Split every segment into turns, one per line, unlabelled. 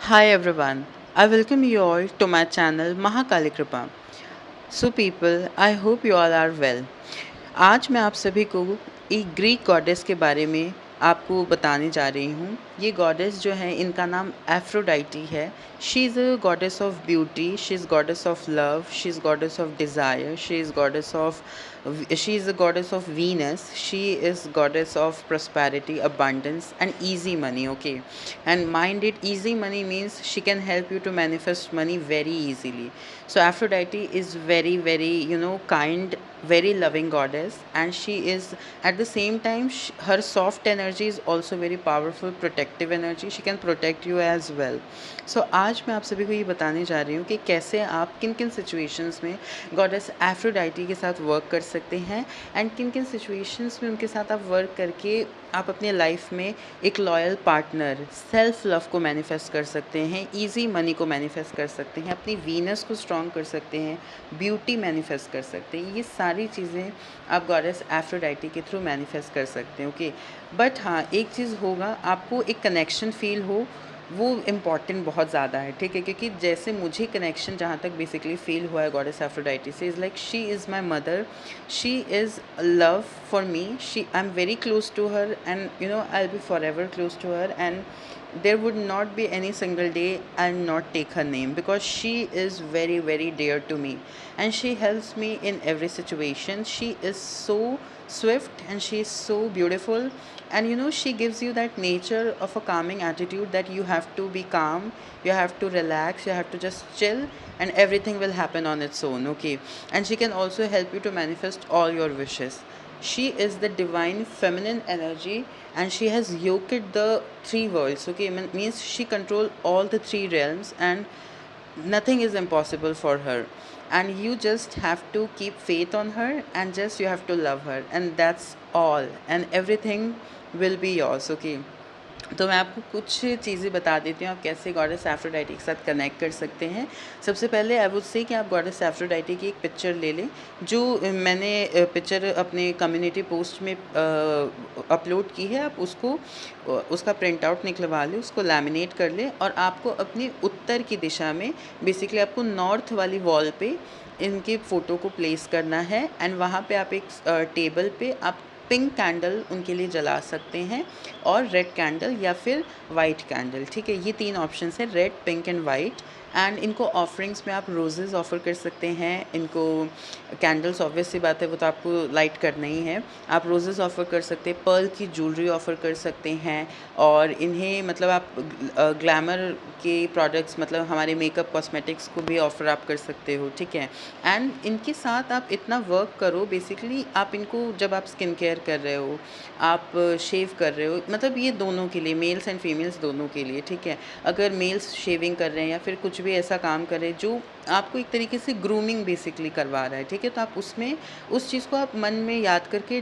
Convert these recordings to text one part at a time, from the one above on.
Hi everyone, I welcome you all to my channel Mahakali Kripa. So people, I hope you all are well. आज मैं आप सभी को एक Greek goddess के बारे में आपको बताने जा रही हूँ। ये गॉडेस जो है इनका नाम एफ्रोडाइटी है। She is a goddess of beauty, she is goddess of love, she is goddess of desire, she is a goddess of Venus, she is goddess of prosperity, abundance and easy money. Okay, and mind it, easy money means she can help you to manifest money very easily. So Aphrodite is very kind, very loving goddess, and she is at the same time her soft energy is also very powerful, protective energy. She can protect you as well. So आज मैं आप सभी को ये बताने जा रही हूँ कि कैसे आप किन किन सिचुएशंस में गॉडेस एफ्रोडाइटी के साथ वर्क कर सकते हैं एंड किन किन सिचुएशंस में उनके साथ आप वर्क करके आप अपने लाइफ में एक लॉयल पार्टनर, सेल्फ लव को मैनिफेस्ट कर सकते हैं, इजी मनी को मैनिफेस्ट कर सकते हैं, अपनी वीनस को स्ट्रॉन्ग कर सकते हैं, ब्यूटी मैनिफेस्ट कर सकते हैं। ये सारी चीज़ें आप गॉडेस एफ्रोडाइटी के थ्रू मैनिफेस्ट कर सकते हैं। ओके, बट हाँ, एक चीज़ होगा, आपको एक कनेक्शन फील हो, वो इम्पॉर्टेंट बहुत ज़्यादा है, ठीक है? क्योंकि जैसे मुझे कनेक्शन जहाँ तक बेसिकली फ़ील हुआ है गॉडेस एफ्रोडाइटी से, is like she is my mother, she is love for me, she I am very close to her and I will be for ever close to her and there would not be any single day I'll not take her name because she is very dear to me and she helps me in every situation. She is so swift and she is so beautiful, and she gives you that nature of a calming attitude that you have to be calm, you have to relax, you have to just chill, and everything will happen on its own. Okay, and she can also help you to manifest all your wishes. She is the divine feminine energy and she has yoked the three worlds. Okay, means she control all the three realms and nothing is impossible for her, and you just have to keep faith on her and just you have to love her, and that's all, and everything will be yours. Okay, तो मैं आपको कुछ चीज़ें बता देती हूँ आप कैसे गॉडेस एफ्रोडाइटी के साथ कनेक्ट कर सकते हैं। सबसे पहले आई वुड से कि आप गॉडेस एफ्रोडाइटी की एक पिक्चर ले लें, जो मैंने पिक्चर अपने कम्युनिटी पोस्ट में अपलोड की है। आप उसको उसका प्रिंट आउट निकलवा लें, उसको लैमिनेट कर लें, और आपको अपनी उत्तर की दिशा में बेसिकली आपको नॉर्थ वाली वॉल पे इनकी फ़ोटो को प्लेस करना है, एंड वहाँ पे आप एक टेबल पे आप पिंक कैंडल उनके लिए जला सकते हैं, और रेड कैंडल या फिर वाइट कैंडल, ठीक है? ये तीन ऑप्शंस हैं, red, pink and white. And इनको ऑफरिंग्स में आप रोज़ेज़ ऑफ़र कर सकते हैं। इनको कैंडल्स ऑब्वियस सी बात है, वो तो आपको लाइट करना ही है। आप रोज़ेज़ ऑफ़र कर सकते हैं, पर्ल की ज्वेलरी ऑफ़र कर सकते हैं, और इन्हें मतलब आप ग्लैमर के प्रोडक्ट्स, मतलब हमारे मेकअप कॉस्मेटिक्स को भी ऑफ़र आप कर सकते हो, ठीक है? एंड इनके साथ आप इतना वर्क करो, बेसिकली आप इनको जब आप स्किन केयर कर रहे हो, आप शेव कर रहे हो, मतलब ये दोनों के लिए, मेल्स एंड फीमेल्स दोनों के लिए, ठीक है? अगर मेल्स शेविंग कर रहे हैं या फिर कुछ भी ऐसा काम कर रहे हैं जो आपको एक तरीके से ग्रूमिंग बेसिकली करवा रहा है, ठीक है? तो आप उसमें उस चीज़ को आप मन में याद करके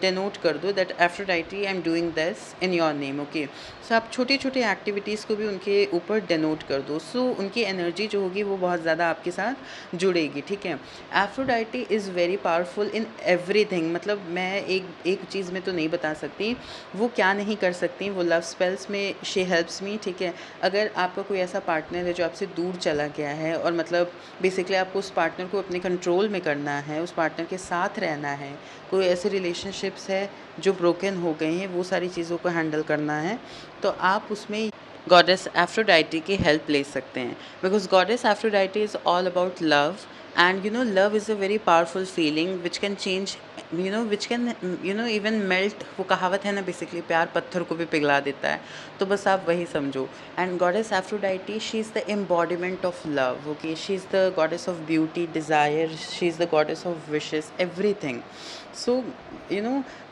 डेनोट कर दो that Aphrodite I am doing this in your name. Okay, so आप छोटी छोटी एक्टिविटीज़ को भी उनके ऊपर डेनोट कर दो, सो उनकी एनर्जी जो होगी वो बहुत ज़्यादा आपके साथ जुड़ेगी, ठीक है? Aphrodite is very powerful in everything, मतलब मैं एक चीज़ में तो नहीं बता सकती वो क्या नहीं कर सकती। वो लव स्पेल्स में शी हेल्प्स मी, ठीक है? अगर आपका कोई ऐसा पार्टनर है जो आपसे दूर चला गया है, और मतलब बेसिकली आपको उस पार्टनर को अपने कंट्रोल में करना है, उस पार्टनर के साथ रहना है, कोई ऐसे रिलेशनशिप्स है जो ब्रोकन हो गए हैं, वो सारी चीज़ों को हैंडल करना है, तो आप उसमें गॉडेस एफ्रोडाइटी की हेल्प ले सकते हैं, because goddess Aphrodite is all about love, and love is a very powerful feeling which can change, which can even melt, वो कहावत है ना, बेसिकली प्यार पत्थर को भी पिघला देता है, तो बस आप वही समझो। And goddess Aphrodite, she is the embodiment of love. Okay, she is the goddess of beauty, desire, she is the goddess of wishes, everything. So,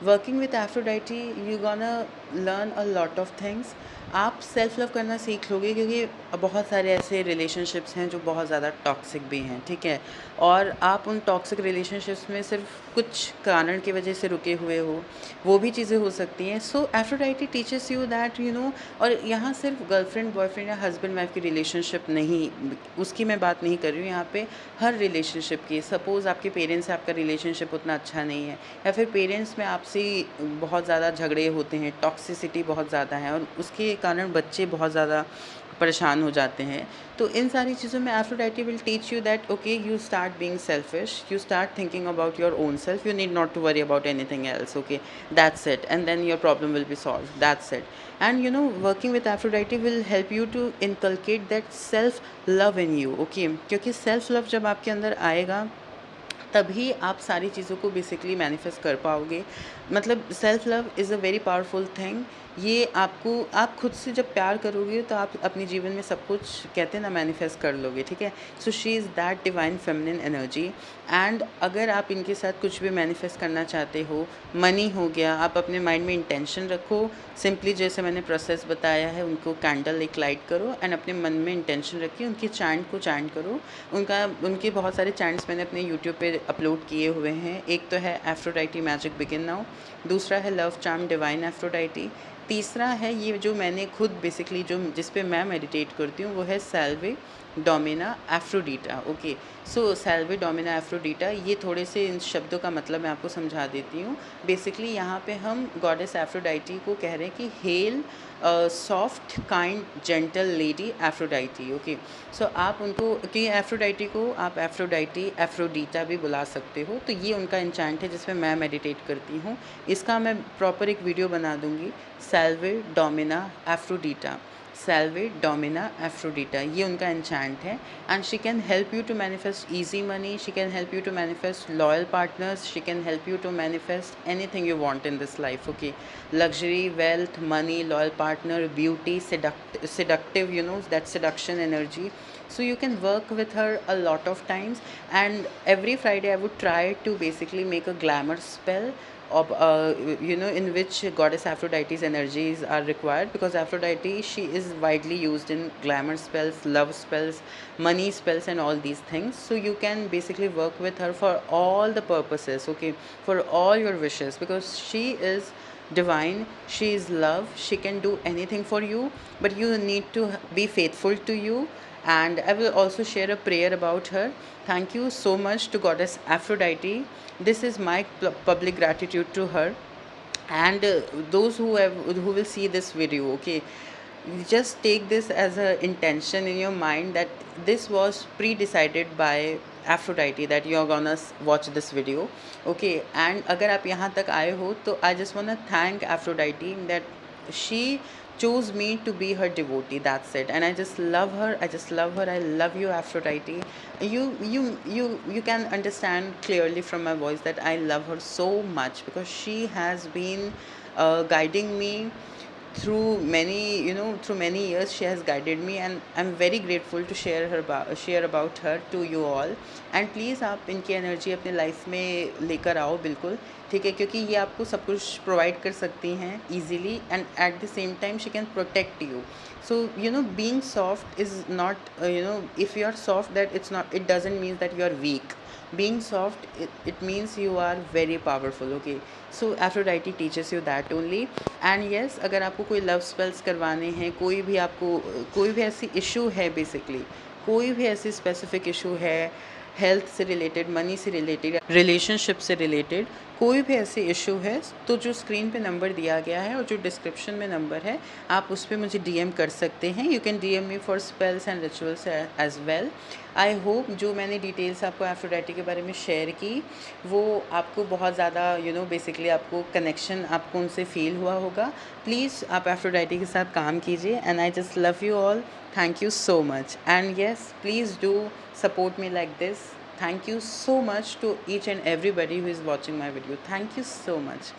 working with Aphrodite, you're gonna learn a lot of things. आप self love करना सीख लोगे, क्योंकि बहुत सारे ऐसे relationships हैं जो बहुत ज़्यादा टॉक्सिक भी हैं, ठीक है? और आप उन टॉक्सिक रिलेशनशिप्स में सिर्फ कुछ कारण की वजह से रुके हुए हो, वो भी चीज़ें हो सकती हैं। सो एफ्रोडाइटी टीचेस यू दैट और यहाँ सिर्फ गर्लफ्रेंड बॉयफ्रेंड या हस्बैंड वाइफ की रिलेशनशिप नहीं, उसकी मैं बात नहीं कर रही हूँ यहाँ पे, हर रिलेशनशिप की। सपोज़ आपके पेरेंट्स से आपका रिलेशनशिप उतना अच्छा नहीं है, या फिर पेरेंट्स में आपसी बहुत ज़्यादा झगड़े होते हैं, टॉक्सिसिटी बहुत ज़्यादा है और उसके कारण बच्चे बहुत ज़्यादा परेशान हो जाते हैं। तो इन सारी चीज़ों में Aphrodite will teach you that okay, you start being selfish, you start thinking about your own self, you need not to worry about anything else, okay, that's it, and then your problem will be solve, that's it. And working with Aphrodite will help you to inculcate that self love in you, okay, क्योंकि self love जब आपके अंदर आएगा तभी आप सारी चीज़ों को बेसिकली मैनिफेस्ट कर पाओगे। मतलब self love is a very powerful thing. ये आपको, आप खुद से जब प्यार करोगे तो आप अपने जीवन में सब कुछ, कहते हैं ना, मैनिफेस्ट कर लोगे, ठीक है। So she is that divine feminine energy. And अगर आप इनके साथ कुछ भी मैनिफेस्ट करना चाहते हो, मनी हो गया, आप अपने माइंड में इंटेंशन रखो, सिंपली जैसे मैंने प्रोसेस बताया है, उनको कैंडल एक लाइट करो एंड अपने मन में इंटेंशन रखिए, उनके चैंट को चैंट करो। उनके बहुत सारे चैंट्स मैंने अपने यूट्यूब पे अपलोड किए हुए हैं। एक तो है एफ्रोडाइटी मैजिक बिगिन नाउ, दूसरा है लव चार्म डिवाइन एफ्रोडाइटी, तीसरा है ये जो मैंने खुद बेसिकली जिस पे मैं मेडिटेट करती हूँ, वो है सेल्वे डोमिना एफ्रोडीटा, ओके। सो सेल्वे डोमिना एफ्रोडीटा, ये थोड़े से इन शब्दों का मतलब मैं आपको समझा देती हूँ। बेसिकली यहाँ पे हम गॉडेस एफ्रोडाइटी को कह रहे हैं कि hail soft kind gentle lady Aphrodite, okay. So आप उनको, कि एफ्रोडाइटी को आप एफ्रोडाइटी एफ्रोडीटा भी बुला सकते हो। तो ये उनका इंचैंट है जिसमें मैं मेडिटेट करती हूँ। इसका मैं प्रॉपर एक वीडियो बना दूँगी, सेल्वे डोमिना एफ्रोडीटा, सेल्वे डोमिना एफ्रोडीटा, ये उनका एन्चैंट है। And she can help you to manifest easy money, she can help you to manifest loyal partners, she can help you to manifest anything you want in this life, okay. Luxury, wealth, money, loyal partner, beauty, seductive, that seduction energy. So you can work with her a lot of times, and every Friday I would try to basically make a glamour spell of in which goddess Aphrodite's energies are required, because Aphrodite, she is widely used in glamour spells, love spells, money spells and all these things. So you can basically work with her for all the purposes, okay, for all your wishes, because she is divine, she is love, she can do anything for you, but you need to be faithful to you. And I will also share a prayer about her. Thank you so much to goddess Aphrodite. This is my public gratitude to her. And those who will see this video, okay, just take this as a intention in your mind that this was pre-decided by Aphrodite, that you're gonna watch this video, okay. And अगर आप यहाँ तक आए हो तो I just wanna thank Aphrodite that she chose me to be her devotee, that's it. And I just love her, I just love her, I love you Aphrodite. You can understand clearly from my voice that I love her so much, because she has been guiding me through many years. She has guided me, and I'm very grateful to share about her to you all. And please आप इनकी energy अपने life में लेकर आओ, बिल्कुल, ठीक है, क्योंकि ये आपको सब कुछ प्रोवाइड कर सकती हैं easily, and at the same time she can protect you. So being soft is not, if you are soft, that it doesn't mean that you are weak. Being soft, it means you are very powerful, okay. So Aphrodite teaches you that only. And yes, अगर आपको कोई love spells करवाने हैं, कोई भी ऐसी issue है, basically कोई भी ऐसी स्पेसिफिक इशू है, हेल्थ से रिलेटेड, मनी से रिलेटेड, रिलेशनशिप से रिलेटेड, कोई भी ऐसी इशू है, तो जो स्क्रीन पे नंबर दिया गया है और जो डिस्क्रिप्शन में नंबर है, आप उस पर मुझे डीएम कर सकते हैं. You can DM me for spells and rituals as well. I hope जो मैंने डिटेल्स आपको एफ्रोडाइटी के बारे में शेयर की, वो आपको बहुत ज़्यादा बेसिकली आपको कनेक्शन आपको उनसे फील हुआ होगा. प्लीज़ आप एफ्रोडाइटी के साथ काम कीजिए. And I just love you all. Thank you so much. And yes, please do support me like this. Thank you so much to each and everybody who is watching my video. Thank you so much.